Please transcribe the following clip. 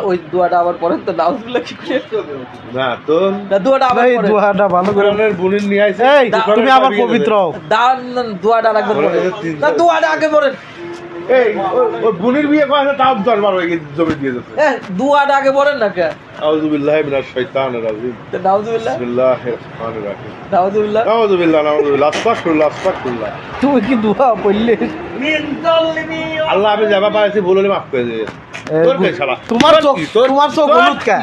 ওই দোয়াটা আবার পড়েন তো নাউজুবিল্লাহ কি করে না তো না দোয়াটা আবার এই পড়েন দোয়াটা ভালো করে কোরআনের বুনির নিয়ে আইছে এই তুমি আবার পবিত্র হও। দান দোয়াটা রাখবেন পড়েন না দোয়াটা আগে পড়েন এই ওই বুনির বিয়ে করেছে তাও 10 বার হয়ে গেছে জমি দিয়ে দিতে দোয়াটা আগে পড়েন না কে আউযু বিল্লাহি মিনাশ শাইতানির রাজিম তো নাউজুবিল্লাহ বিসমিল্লাহির রহমানির রহিম নাউজুবিল্লাহ আউযু বিল্লাহি নাউযুবিল্লাহ আস্তাগফিরুল্লাহ আস্তাগফিরুল্লাহ তুমি কি দোয়া পড়লে আল্লাহ আমি যাবা পাইছি ভুল হলে মাফ করে দিও তোর কে শালা তোমার চোখ হলুদ কে